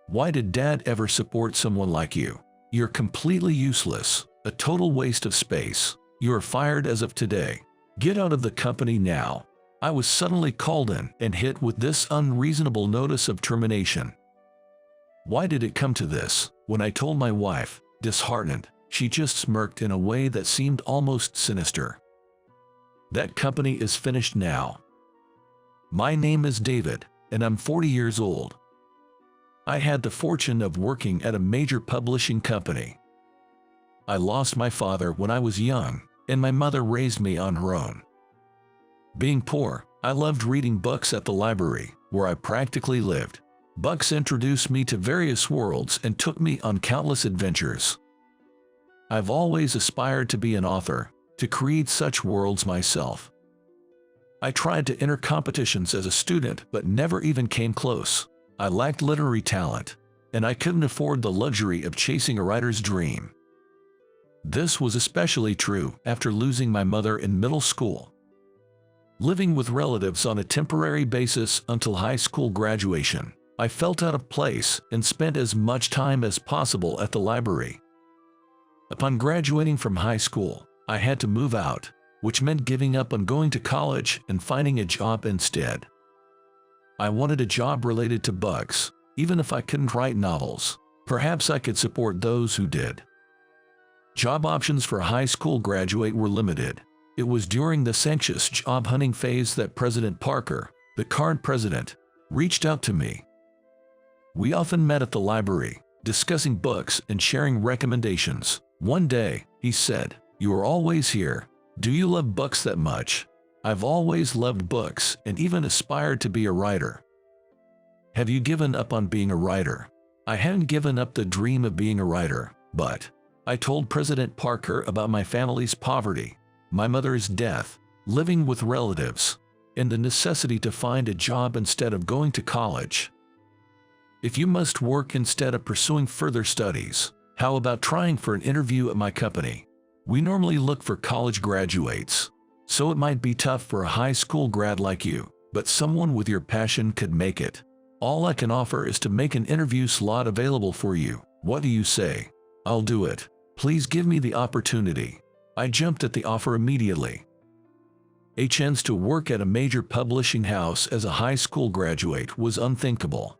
Why did Dad ever support someone like you? You're completely useless, a total waste of space. You are fired as of today. Get out of the company now. I was suddenly called in and hit with this unreasonable notice of termination. Why did it come to this? When I told my wife, disheartened, she just smirked in a way that seemed almost sinister. That company is finished now. My name is David, and I'm 40 years old. I had the fortune of working at a major publishing company. I lost my father when I was young, and my mother raised me on her own. Being poor, I loved reading books at the library, where I practically lived. Books introduced me to various worlds and took me on countless adventures. I've always aspired to be an author, to create such worlds myself. I tried to enter competitions as a student but never even came close. I lacked literary talent, and I couldn't afford the luxury of chasing a writer's dream. This was especially true after losing my mother in middle school. Living with relatives on a temporary basis until high school graduation, I felt out of place and spent as much time as possible at the library. Upon graduating from high school, I had to move out, which meant giving up on going to college and finding a job instead. I wanted a job related to books, even if I couldn't write novels. Perhaps I could support those who did. Job options for a high school graduate were limited. It was during this anxious job hunting phase that President Parker, the current president, reached out to me. We often met at the library, discussing books and sharing recommendations. One day, he said, "You are always here. Do you love books that much?" "I've always loved books and even aspired to be a writer." "Have you given up on being a writer?" I hadn't given up the dream of being a writer, but I told President Parker about my family's poverty, my mother's death, living with relatives, and the necessity to find a job instead of going to college. "If you must work instead of pursuing further studies, how about trying for an interview at my company? We normally look for college graduates, so it might be tough for a high school grad like you, but someone with your passion could make it. All I can offer is to make an interview slot available for you. What do you say?" "I'll do it. Please give me the opportunity." I jumped at the offer immediately. A chance to work at a major publishing house as a high school graduate was unthinkable.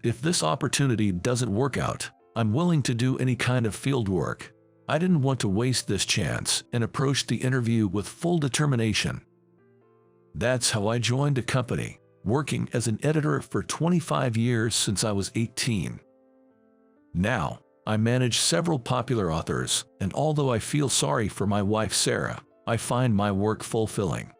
If this opportunity doesn't work out, I'm willing to do any kind of field work. I didn't want to waste this chance and approached the interview with full determination. That's how I joined a company, working as an editor for 25 years since I was 18. Now, I manage several popular authors, and although I feel sorry for my wife Sarah, I find my work fulfilling.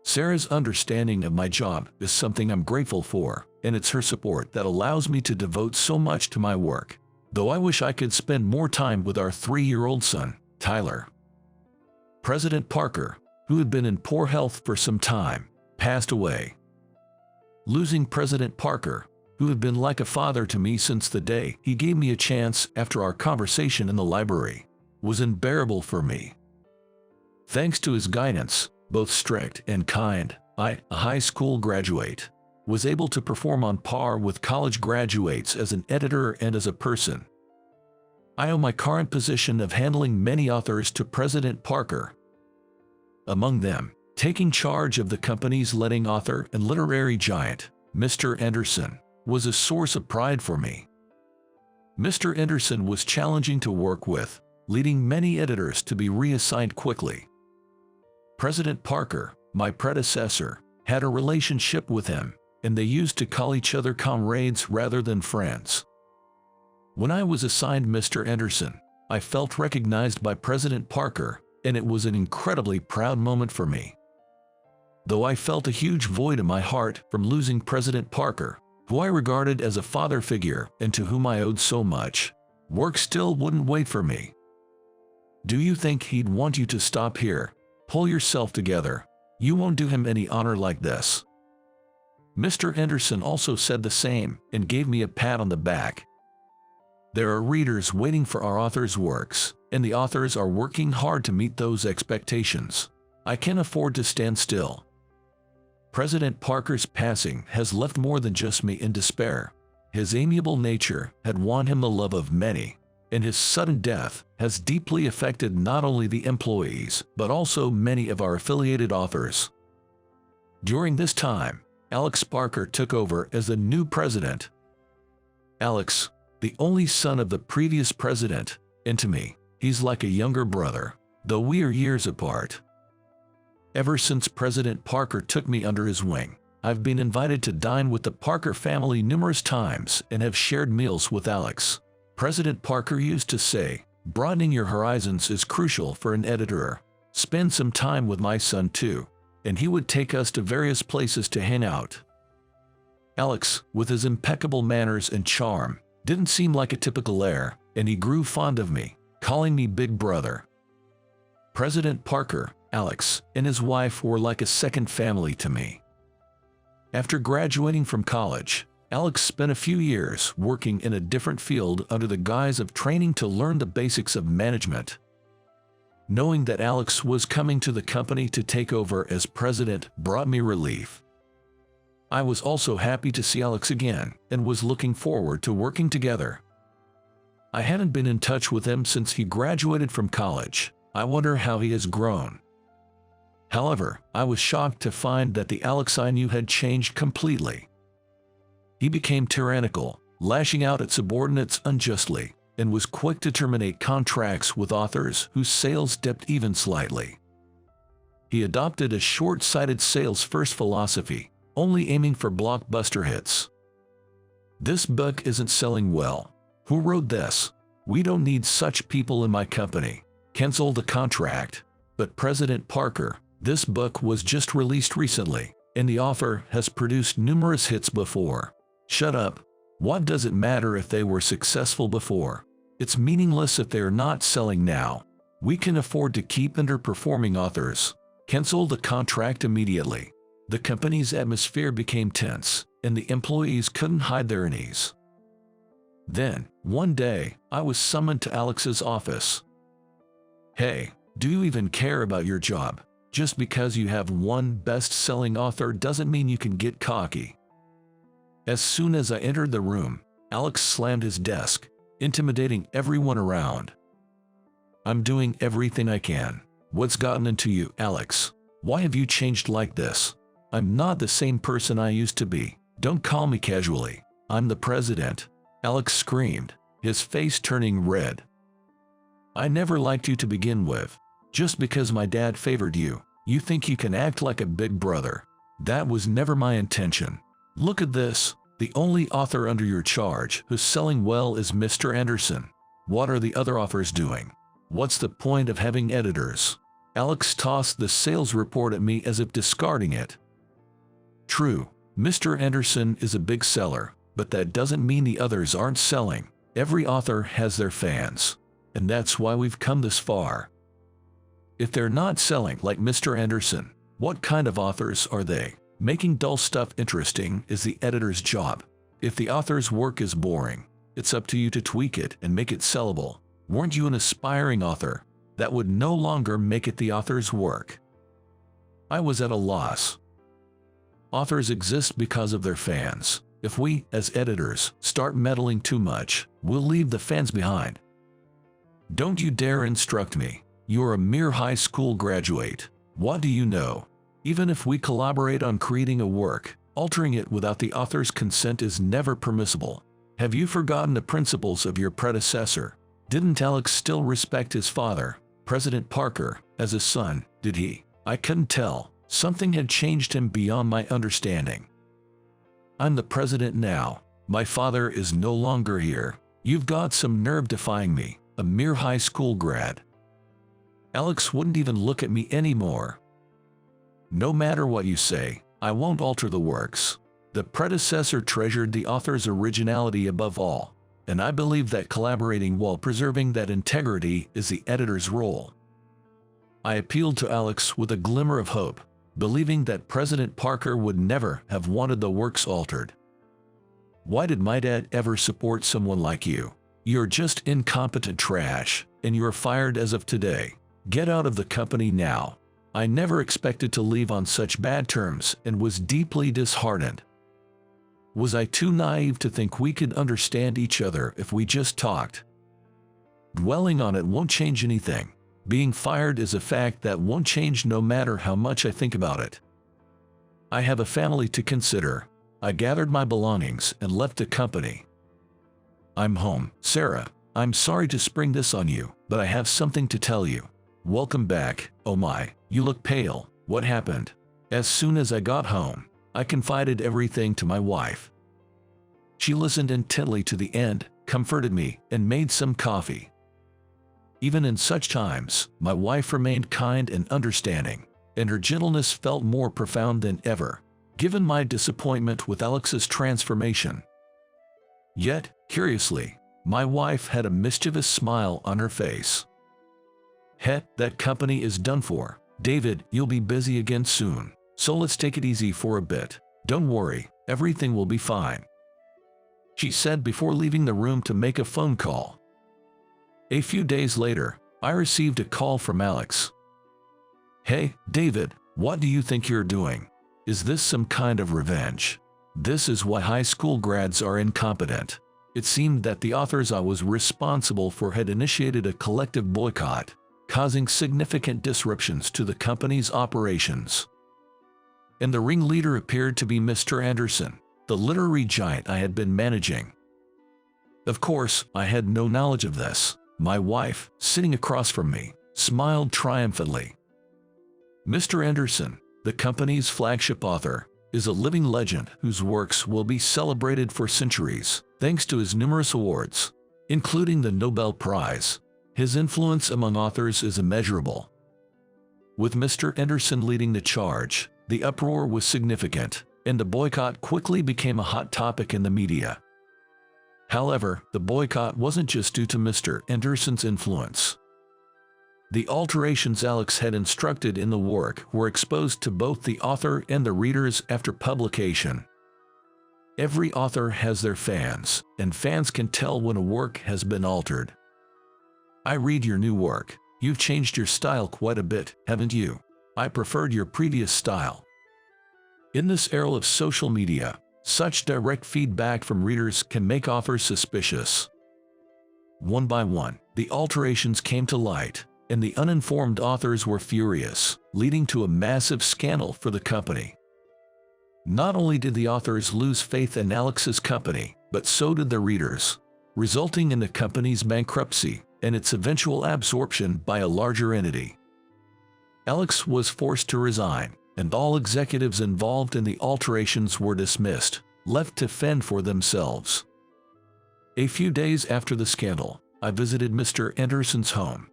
Sarah's understanding of my job is something I'm grateful for, and it's her support that allows me to devote so much to my work, though I wish I could spend more time with our 3-year-old son, Tyler. President Parker, who had been in poor health for some time, passed away. Losing President Parker, who had been like a father to me since the day he gave me a chance after our conversation in the library, was unbearable for me. Thanks to his guidance, both strict and kind, I, a high school graduate, was able to perform on par with college graduates as an editor and as a person. I owe my current position of handling many authors to President Parker. Among them, taking charge of the company's leading author and literary giant, Mr. Anderson, was a source of pride for me. Mr. Anderson was challenging to work with, leading many editors to be reassigned quickly. President Parker, my predecessor, had a relationship with him, and they used to call each other comrades rather than friends. When I was assigned Mr. Anderson, I felt recognized by President Parker, and it was an incredibly proud moment for me. Though I felt a huge void in my heart from losing President Parker, who I regarded as a father figure and to whom I owed so much, work still wouldn't wait for me. Do you think he'd want you to stop here? Pull yourself together. You won't do him any honor like this. Mr. Anderson also said the same and gave me a pat on the back. There are readers waiting for our authors' works, and the authors are working hard to meet those expectations. I can't afford to stand still. President Parker's passing has left more than just me in despair. His amiable nature had won him the love of many, and his sudden death has deeply affected not only the employees, but also many of our affiliated authors. During this time, Alex Parker took over as the new president. Alex, the only son of the previous president, and to me, he's like a younger brother, though we are years apart. Ever since President Parker took me under his wing, I've been invited to dine with the Parker family numerous times and have shared meals with Alex. President Parker used to say, "Broadening your horizons is crucial for an editor. Spend some time with my son too," and he would take us to various places to hang out. Alex, with his impeccable manners and charm, didn't seem like a typical heir, and he grew fond of me, calling me Big Brother. President Parker, Alex, and his wife were like a second family to me. After graduating from college, Alex spent a few years working in a different field under the guise of training to learn the basics of management. Knowing that Alex was coming to the company to take over as president brought me relief. I was also happy to see Alex again and was looking forward to working together. I hadn't been in touch with him since he graduated from college. I wonder how he has grown. However, I was shocked to find that the Alex I knew had changed completely. He became tyrannical, lashing out at subordinates unjustly, and was quick to terminate contracts with authors whose sales dipped even slightly. He adopted a short-sighted sales-first philosophy, only aiming for blockbuster hits. "This book isn't selling well. Who wrote this? We don't need such people in my company. Cancel the contract." But President Parker, this book was just released recently, and the author has produced numerous hits before. Shut up. What does it matter if they were successful before? It's meaningless if they are not selling now. We can afford to keep underperforming authors. Cancel the contract immediately. The company's atmosphere became tense, and the employees couldn't hide their unease. Then, one day, I was summoned to Alex's office. "Hey, do you even care about your job? Just because you have one best-selling author doesn't mean you can get cocky." As soon as I entered the room, Alex slammed his desk, intimidating everyone around. "I'm doing everything I can. What's gotten into you, Alex? Why have you changed like this? I'm not the same person I used to be. Don't call me casually. I'm the president," Alex screamed, his face turning red. "I never liked you to begin with. Just because my dad favored you, you think you can act like a big brother. That was never my intention. Look at this. The only author under your charge who's selling well is Mr. Anderson. What are the other authors doing? What's the point of having editors?" Alex tossed the sales report at me as if discarding it. "True, Mr. Anderson is a big seller, but that doesn't mean the others aren't selling. Every author has their fans, and that's why we've come this far. If they're not selling like Mr. Anderson, what kind of authors are they? Making dull stuff interesting is the editor's job. If the author's work is boring, it's up to you to tweak it and make it sellable. Weren't you an aspiring author? That would no longer make it the author's work." I was at a loss. Authors exist because of their fans. If we, as editors, start meddling too much, we'll leave the fans behind. Don't you dare instruct me. You're a mere high school graduate. What do you know? Even if we collaborate on creating a work, altering it without the author's consent is never permissible. Have you forgotten the principles of your predecessor? Didn't Alex still respect his father, President Parker, as his son, did he? I couldn't tell. Something had changed him beyond my understanding. I'm the president now. My father is no longer here. You've got some nerve defying me, a mere high school grad. Alex wouldn't even look at me anymore. No matter what you say, I won't alter the works. The predecessor treasured the author's originality above all, and I believe that collaborating while preserving that integrity is the editor's role. I appealed to Alex with a glimmer of hope, believing that President Parker would never have wanted the works altered. Why did my dad ever support someone like you? You're just incompetent trash, and you're fired as of today. Get out of the company now. I never expected to leave on such bad terms and was deeply disheartened. Was I too naive to think we could understand each other if we just talked? Dwelling on it won't change anything. Being fired is a fact that won't change no matter how much I think about it. I have a family to consider. I gathered my belongings and left the company. I'm home. Sarah, I'm sorry to spring this on you, but I have something to tell you. Welcome back. Oh my, you look pale. What happened? As soon as I got home, I confided everything to my wife. She listened intently to the end, comforted me, and made some coffee. Even in such times, my wife remained kind and understanding, and her gentleness felt more profound than ever, given my disappointment with Alex's transformation. Yet, curiously, my wife had a mischievous smile on her face. "Het, that company is done for. David, you'll be busy again soon, so let's take it easy for a bit. Don't worry, everything will be fine," she said before leaving the room to make a phone call. A few days later, I received a call from Alex. "Hey, David, what do you think you're doing? Is this some kind of revenge? This is why high school grads are incompetent." It seemed that the authors I was responsible for had initiated a collective boycott, causing significant disruptions to the company's operations. And the ringleader appeared to be Mr. Anderson, the literary giant I had been managing. Of course, I had no knowledge of this. My wife, sitting across from me, smiled triumphantly. Mr. Anderson, the company's flagship author, is a living legend whose works will be celebrated for centuries, thanks to his numerous awards, including the Nobel Prize. His influence among authors is immeasurable. With Mr. Anderson leading the charge, the uproar was significant, and the boycott quickly became a hot topic in the media. However, the boycott wasn't just due to Mr. Anderson's influence. The alterations Alex had instructed in the work were exposed to both the author and the readers after publication. Every author has their fans, and fans can tell when a work has been altered. "I read your new work. You've changed your style quite a bit, haven't you? I preferred your previous style." In this era of social media, such direct feedback from readers can make authors suspicious. One by one, the alterations came to light, and the uninformed authors were furious, leading to a massive scandal for the company. Not only did the authors lose faith in Alex's company, but so did the readers, resulting in the company's bankruptcy and its eventual absorption by a larger entity. Alex was forced to resign, and all executives involved in the alterations were dismissed, left to fend for themselves. A few days after the scandal, I visited Mr. Anderson's home.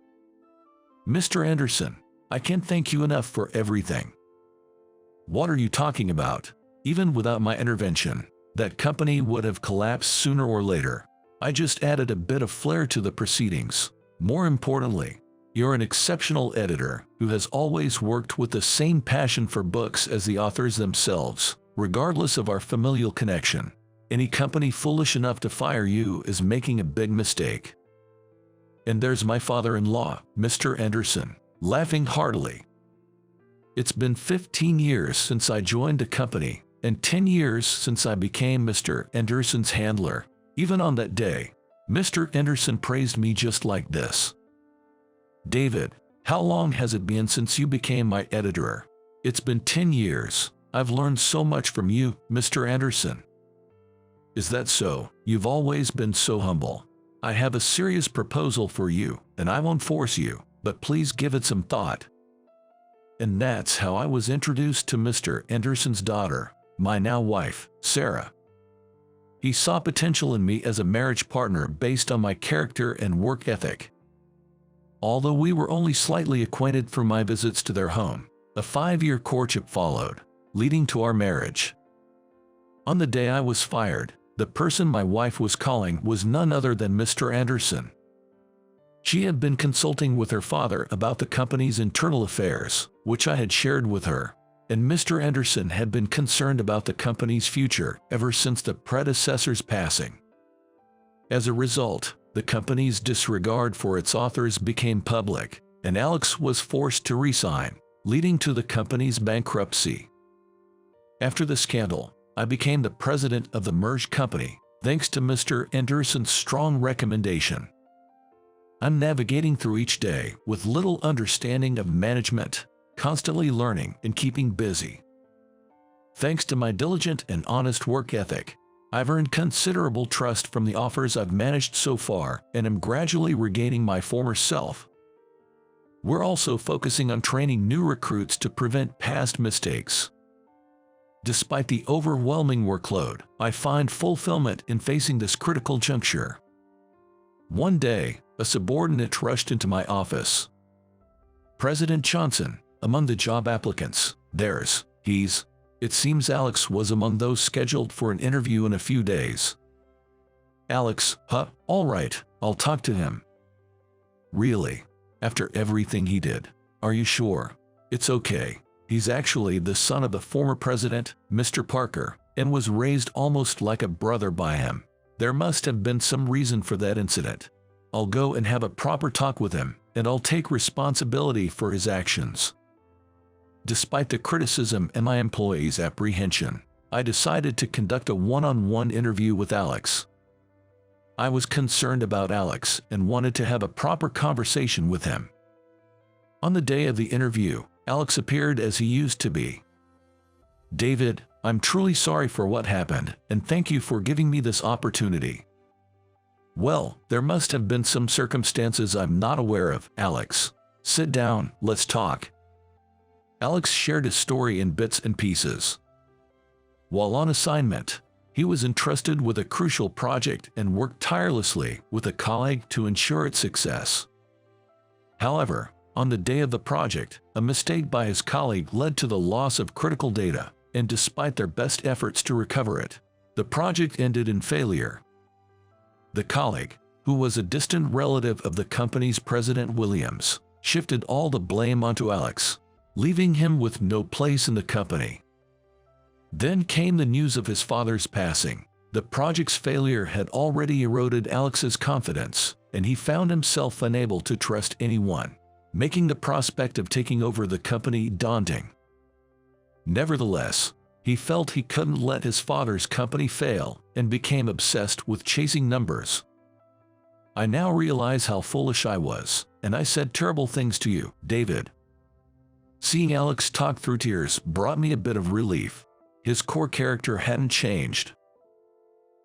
"Mr. Anderson, I can't thank you enough for everything." "What are you talking about? Even without my intervention, that company would have collapsed sooner or later. I just added a bit of flair to the proceedings. More importantly, you're an exceptional editor who has always worked with the same passion for books as the authors themselves, regardless of our familial connection. Any company foolish enough to fire you is making a big mistake." And there's my father-in-law, Mr. Anderson, laughing heartily. "It's been 15 years since I joined the company, and 10 years since I became Mr. Anderson's handler. Even on that day, Mr. Anderson praised me just like this. 'David, how long has it been since you became my editor?' It's been 10 years. I've learned so much from you, Mr. Anderson." "Is that so? You've always been so humble. I have a serious proposal for you, and I won't force you, but please give it some thought." And that's how I was introduced to Mr. Anderson's daughter, my now wife, Sarah. He saw potential in me as a marriage partner based on my character and work ethic. Although we were only slightly acquainted from my visits to their home, a 5-year courtship followed, leading to our marriage. On the day I was fired, the person my wife was calling was none other than Mr. Anderson. She had been consulting with her father about the company's internal affairs, which I had shared with her, and Mr. Anderson had been concerned about the company's future ever since the predecessor's passing. As a result, the company's disregard for its authors became public, and Alex was forced to resign, leading to the company's bankruptcy. After the scandal, I became the president of the merged company, thanks to Mr. Anderson's strong recommendation. I'm navigating through each day with little understanding of management, constantly learning and keeping busy. Thanks to my diligent and honest work ethic, I've earned considerable trust from the offers I've managed so far and am gradually regaining my former self. We're also focusing on training new recruits to prevent past mistakes. Despite the overwhelming workload, I find fulfillment in facing this critical juncture. One day, a subordinate rushed into my office. "President Johnson, among the job applicants, it seems Alex was among those scheduled for an interview in a few days." "Alex, huh? All right, I'll talk to him." "Really? After everything he did? Are you sure?" "It's okay. He's actually the son of the former president, Mr. Parker, and was raised almost like a brother by him. There must have been some reason for that incident. I'll go and have a proper talk with him, and I'll take responsibility for his actions." Despite the criticism and my employees' apprehension, I decided to conduct a one-on-one interview with Alex. I was concerned about Alex and wanted to have a proper conversation with him. On the day of the interview, Alex appeared as he used to be. "David, I'm truly sorry for what happened, and thank you for giving me this opportunity." "Well, there must have been some circumstances I'm not aware of, Alex. Sit down, let's talk." Alex shared his story in bits and pieces. While on assignment, he was entrusted with a crucial project and worked tirelessly with a colleague to ensure its success. However, on the day of the project, a mistake by his colleague led to the loss of critical data, and despite their best efforts to recover it, the project ended in failure. The colleague, who was a distant relative of the company's president Williams, shifted all the blame onto Alex, leaving him with no place in the company. Then came the news of his father's passing. The project's failure had already eroded Alex's confidence, and he found himself unable to trust anyone, making the prospect of taking over the company daunting. Nevertheless, he felt he couldn't let his father's company fail and became obsessed with chasing numbers. "I now realize how foolish I was, and I said terrible things to you, David." Seeing Alex talk through tears brought me a bit of relief. His core character hadn't changed.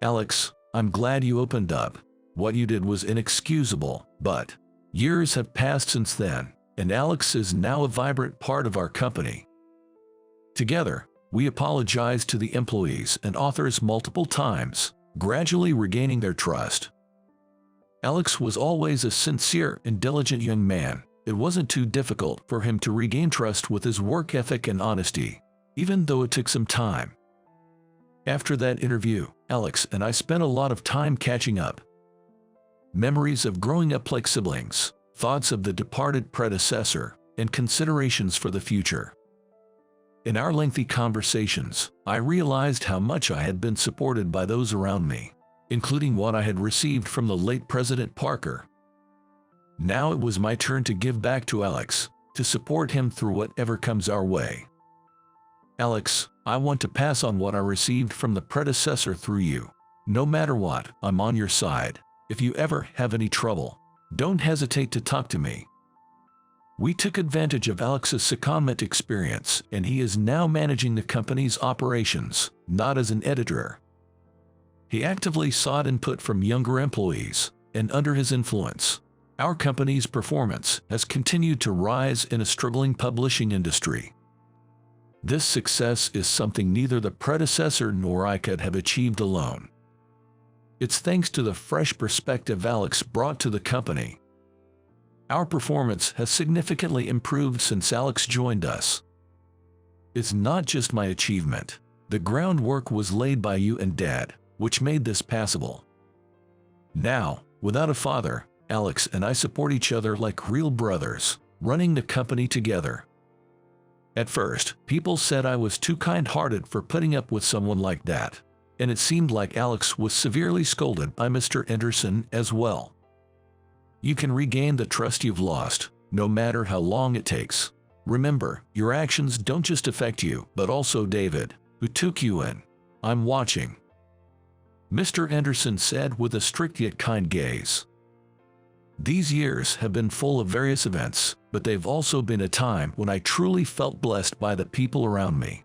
"Alex, I'm glad you opened up. What you did was inexcusable, but years have passed since then, and Alex is now a vibrant part of our company." Together, we apologized to the employees and authors multiple times, gradually regaining their trust. Alex was always a sincere and diligent young man. It wasn't too difficult for him to regain trust with his work ethic and honesty, even though it took some time. After that interview, Alex and I spent a lot of time catching up. Memories of growing up like siblings, thoughts of the departed predecessor, and considerations for the future. In our lengthy conversations, I realized how much I had been supported by those around me, including what I had received from the late President Parker. Now it was my turn to give back to Alex, to support him through whatever comes our way. "Alex, I want to pass on what I received from the predecessor through you. No matter what, I'm on your side. If you ever have any trouble, don't hesitate to talk to me." We took advantage of Alex's secondment experience, and he is now managing the company's operations, not as an editor. He actively sought input from younger employees, and under his influence, our company's performance has continued to rise in a struggling publishing industry. This success is something neither the predecessor nor I could have achieved alone. It's thanks to the fresh perspective Alex brought to the company. Our performance has significantly improved since Alex joined us. It's not just my achievement. The groundwork was laid by you and Dad, which made this possible. Now, without a father, Alex and I support each other like real brothers, running the company together. At first, people said I was too kind-hearted for putting up with someone like that, and it seemed like Alex was severely scolded by Mr. Anderson as well. You can regain the trust you've lost, no matter how long it takes. Remember, your actions don't just affect you, but also David, who took you in. I'm watching," Mr. Anderson said with a strict yet kind gaze. "These years have been full of various events, but they've also been a time when I truly felt blessed by the people around me.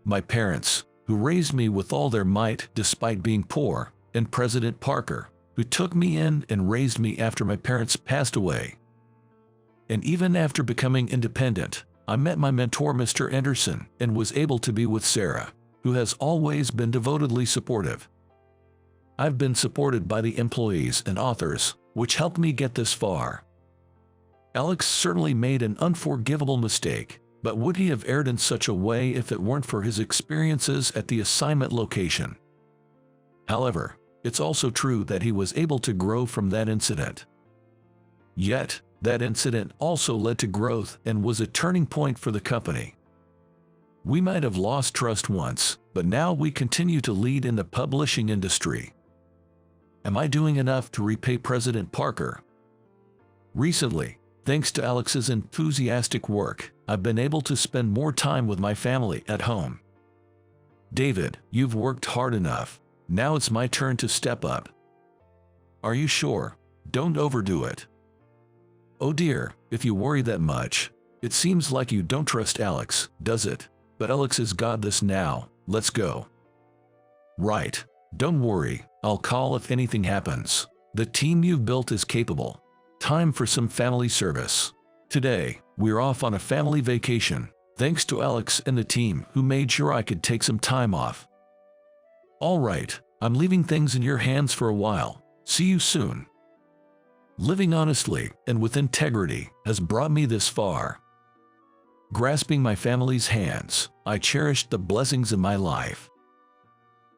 My parents, who raised me with all their might despite being poor, and President Parker, who took me in and raised me after my parents passed away. And even after becoming independent, I met my mentor Mr. Anderson and was able to be with Sarah, who has always been devotedly supportive. I've been supported by the employees and authors, which helped me get this far. Alex certainly made an unforgivable mistake, but would he have erred in such a way if it weren't for his experiences at the assignment location? However, it's also true that he was able to grow from that incident. Yet, that incident also led to growth and was a turning point for the company. We might have lost trust once, but now we continue to lead in the publishing industry. Am I doing enough to repay President Parker? Recently, thanks to Alex's enthusiastic work, I've been able to spend more time with my family at home. David, you've worked hard enough. Now it's my turn to step up. Are you sure? Don't overdo it. Oh dear, if you worry that much, it seems like you don't trust Alex, does it? But Alex has got this now, let's go. Right, don't worry, I'll call if anything happens. The team you've built is capable. Time for some family service. Today, we're off on a family vacation, thanks to Alex and the team who made sure I could take some time off. All right, I'm leaving things in your hands for a while. See you soon. Living honestly and with integrity has brought me this far. Grasping my family's hands, I cherished the blessings in my life.